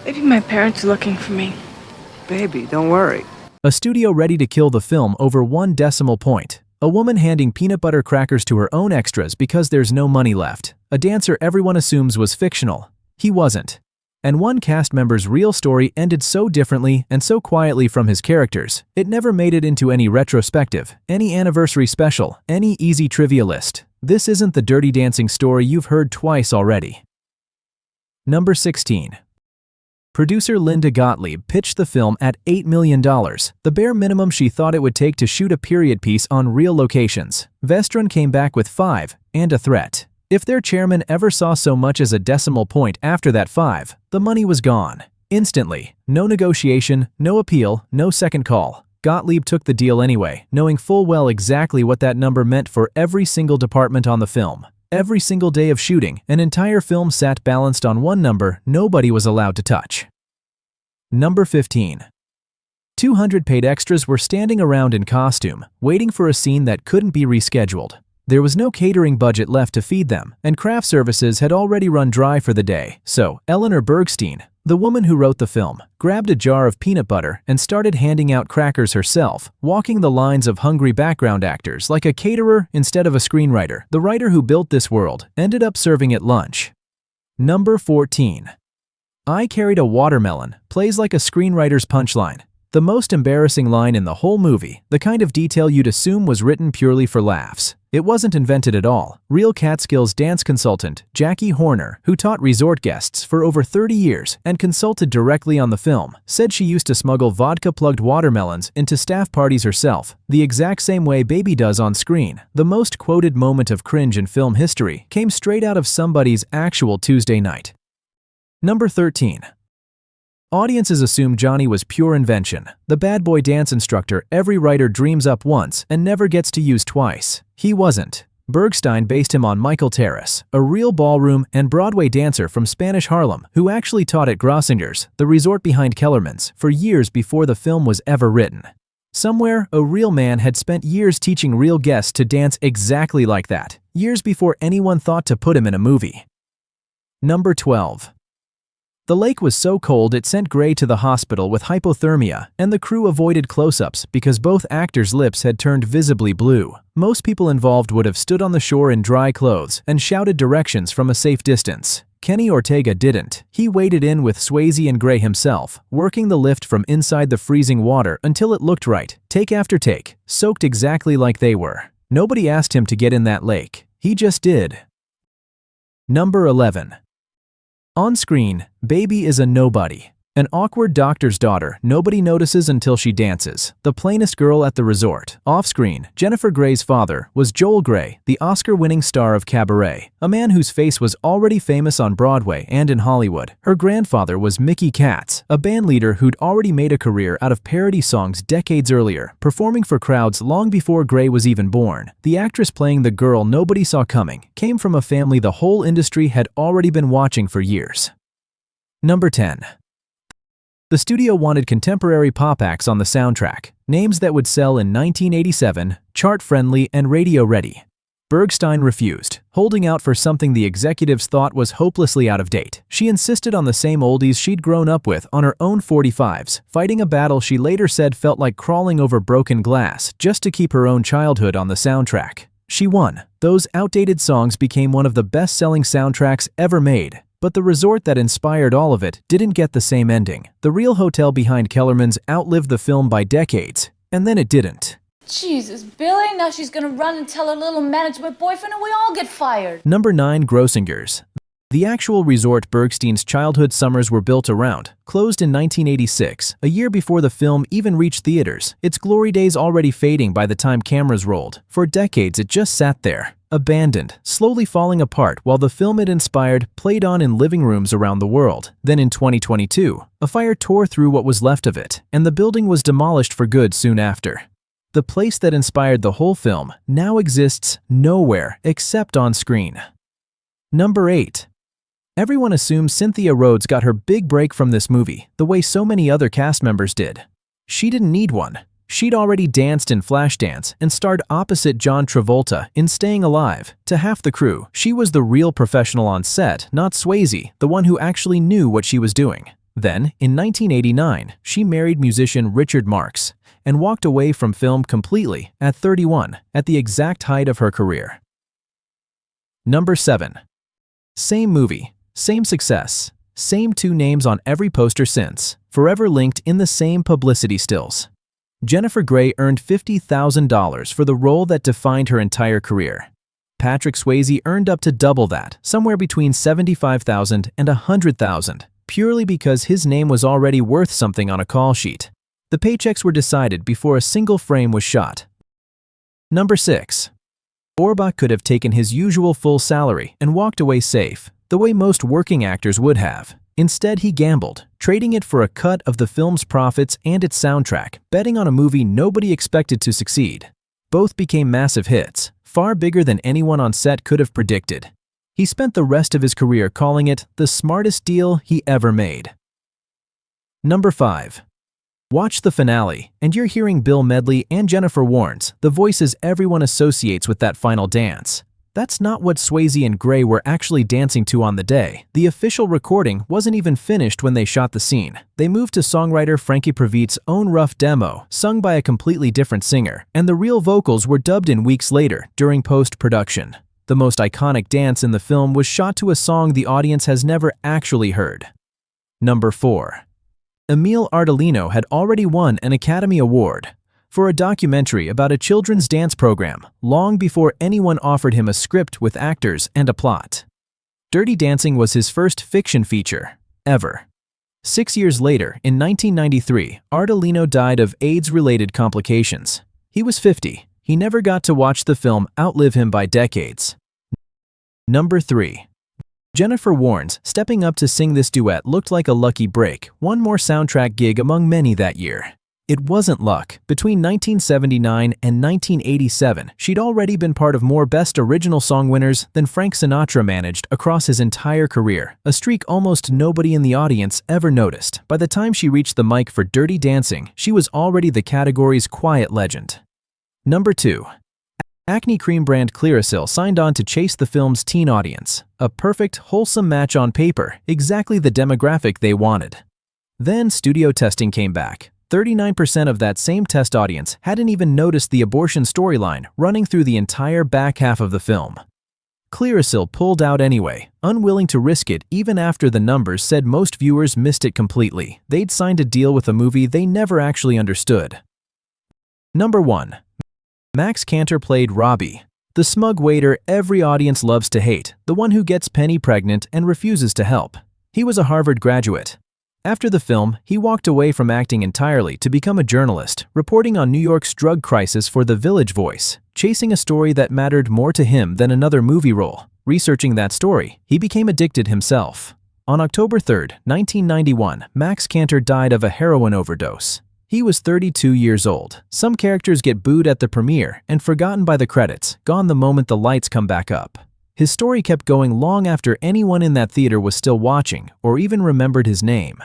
Maybe my parents are looking for me. Baby, don't worry. A studio ready to kill the film over 1 decimal point. A woman handing peanut butter crackers to her own extras because there's no money left. A dancer everyone assumes was fictional. He wasn't. And one cast member's real story ended so differently and so quietly from his characters, it never made it into any retrospective, any anniversary special, any easy trivia list. This isn't the Dirty Dancing story you've heard twice already. Number 16. Producer Linda Gottlieb pitched the film at $8 million, the bare minimum she thought it would take to shoot a period piece on real locations. Vestron came back with 5, and a threat. If their chairman ever saw so much as a decimal point after that 5, the money was gone. Instantly. No negotiation, no appeal, no second call. Gottlieb took the deal anyway, knowing full well exactly what that number meant for every single department on the film. Every single day of shooting, an entire film sat balanced on one number nobody was allowed to touch. Number 15. 200 paid extras were standing around in costume, waiting for a scene that couldn't be rescheduled. There was no catering budget left to feed them, and craft services had already run dry for the day, so Eleanor Bergstein, the woman who wrote the film, grabbed a jar of peanut butter and started handing out crackers herself, walking the lines of hungry background actors like a caterer instead of a screenwriter. The writer who built this world ended up serving at lunch. Number 14. I carried a watermelon plays like a screenwriter's punchline. The most embarrassing line in the whole movie, the kind of detail you'd assume was written purely for laughs. It wasn't invented at all. Real Catskills dance consultant Jackie Horner, who taught resort guests for over 30 years and consulted directly on the film, said she used to smuggle vodka-plugged watermelons into staff parties herself, the exact same way Baby does on screen. The most quoted moment of cringe in film history came straight out of somebody's actual Tuesday night. Number 13. Audiences assume Johnny was pure invention, the bad boy dance instructor every writer dreams up once and never gets to use twice. He wasn't. Bergstein based him on Michael Terrace, a real ballroom and Broadway dancer from Spanish Harlem who actually taught at Grossinger's, the resort behind Kellerman's, for years before the film was ever written. Somewhere, a real man had spent years teaching real guests to dance exactly like that, years before anyone thought to put him in a movie. Number 12. The lake was so cold it sent Gray to the hospital with hypothermia, and the crew avoided close-ups because both actors' lips had turned visibly blue. Most people involved would have stood on the shore in dry clothes and shouted directions from a safe distance. Kenny Ortega didn't. He waded in with Swayze and Gray himself, working the lift from inside the freezing water until it looked right, take after take, soaked exactly like they were. Nobody asked him to get in that lake. He just did. Number 11. On screen, Baby is a nobody. An awkward doctor's daughter nobody notices until she dances. The plainest girl at the resort. Off-screen, Jennifer Gray's father was Joel Grey, the Oscar-winning star of Cabaret, a man whose face was already famous on Broadway and in Hollywood. Her grandfather was Mickey Katz, a bandleader who'd already made a career out of parody songs decades earlier, performing for crowds long before Grey was even born. The actress playing the girl nobody saw coming came from a family the whole industry had already been watching for years. Number 10. The studio wanted contemporary pop acts on the soundtrack, names that would sell in 1987, chart-friendly and radio-ready. Bergstein refused, holding out for something the executives thought was hopelessly out of date. She insisted on the same oldies she'd grown up with on her own 45s, fighting a battle she later said felt like crawling over broken glass just to keep her own childhood on the soundtrack. She won. Those outdated songs became one of the best-selling soundtracks ever made. But the resort that inspired all of it didn't get the same ending. The real hotel behind Kellerman's outlived the film by decades, and then it didn't. Jesus, Billy, now she's gonna run and tell her little management boyfriend and we all get fired. Number 9. Grossinger's. The actual resort Bergstein's childhood summers were built around, closed in 1986, a year before the film even reached theaters, its glory days already fading by the time cameras rolled. For decades it just sat there, abandoned, slowly falling apart while the film it inspired played on in living rooms around the world. Then in 2022, a fire tore through what was left of it, and the building was demolished for good soon after. The place that inspired the whole film now exists nowhere except on screen. Number 8. Everyone assumes Cynthia Rhodes got her big break from this movie, the way so many other cast members did. She didn't need one. She'd already danced in Flashdance and starred opposite John Travolta in Staying Alive. To half the crew, she was the real professional on set, not Swayze, the one who actually knew what she was doing. Then, in 1989, she married musician Richard Marx and walked away from film completely at 31, at the exact height of her career. Number 7. Same movie, same success, same two names on every poster since, forever linked in the same publicity stills. Jennifer Grey earned $50,000 for the role that defined her entire career. Patrick Swayze earned up to double that, somewhere between $75,000 and $100,000, purely because his name was already worth something on a call sheet. The paychecks were decided before a single frame was shot. Number 6. Orbach could have taken his usual full salary and walked away safe, the way most working actors would have. Instead, he gambled, trading it for a cut of the film's profits and its soundtrack, betting on a movie nobody expected to succeed. Both became massive hits, far bigger than anyone on set could have predicted. He spent the rest of his career calling it the smartest deal he ever made. Number 5. Watch the finale, and you're hearing Bill Medley and Jennifer Warnes, the voices everyone associates with that final dance. That's not what Swayze and Grey were actually dancing to on the day. The official recording wasn't even finished when they shot the scene. They moved to songwriter Frankie Preveit's own rough demo, sung by a completely different singer, and the real vocals were dubbed in weeks later, during post-production. The most iconic dance in the film was shot to a song the audience has never actually heard. Number 4. Emile Ardelino had already won an Academy Award for a documentary about a children's dance program, long before anyone offered him a script with actors and a plot. Dirty Dancing was his first fiction feature, ever. 6 years later, in 1993, Ardelino died of AIDS-related complications. He was 50. He never got to watch the film outlive him by decades. Number 3. Jennifer Warnes stepping up to sing this duet looked like a lucky break, one more soundtrack gig among many that year. It wasn't luck. Between 1979 and 1987, she'd already been part of more Best Original Song winners than Frank Sinatra managed across his entire career, a streak almost nobody in the audience ever noticed. By the time she reached the mic for Dirty Dancing, she was already the category's quiet legend. Number 2. Acne cream brand Clearasil signed on to chase the film's teen audience, a perfect, wholesome match on paper, exactly the demographic they wanted. Then studio testing came back. 39% of that same test audience hadn't even noticed the abortion storyline running through the entire back half of the film. Clearasil pulled out anyway, unwilling to risk it even after the numbers said most viewers missed it completely. They'd signed a deal with a movie they never actually understood. Number 1. Max Cantor played Robbie, the smug waiter every audience loves to hate, the one who gets Penny pregnant and refuses to help. He was a Harvard graduate. After the film, he walked away from acting entirely to become a journalist, reporting on New York's drug crisis for The Village Voice, chasing a story that mattered more to him than another movie role. Researching that story, he became addicted himself. On October 3, 1991, Max Cantor died of a heroin overdose. He was 32 years old. Some characters get booed at the premiere and forgotten by the credits, gone the moment the lights come back up. His story kept going long after anyone in that theater was still watching or even remembered his name.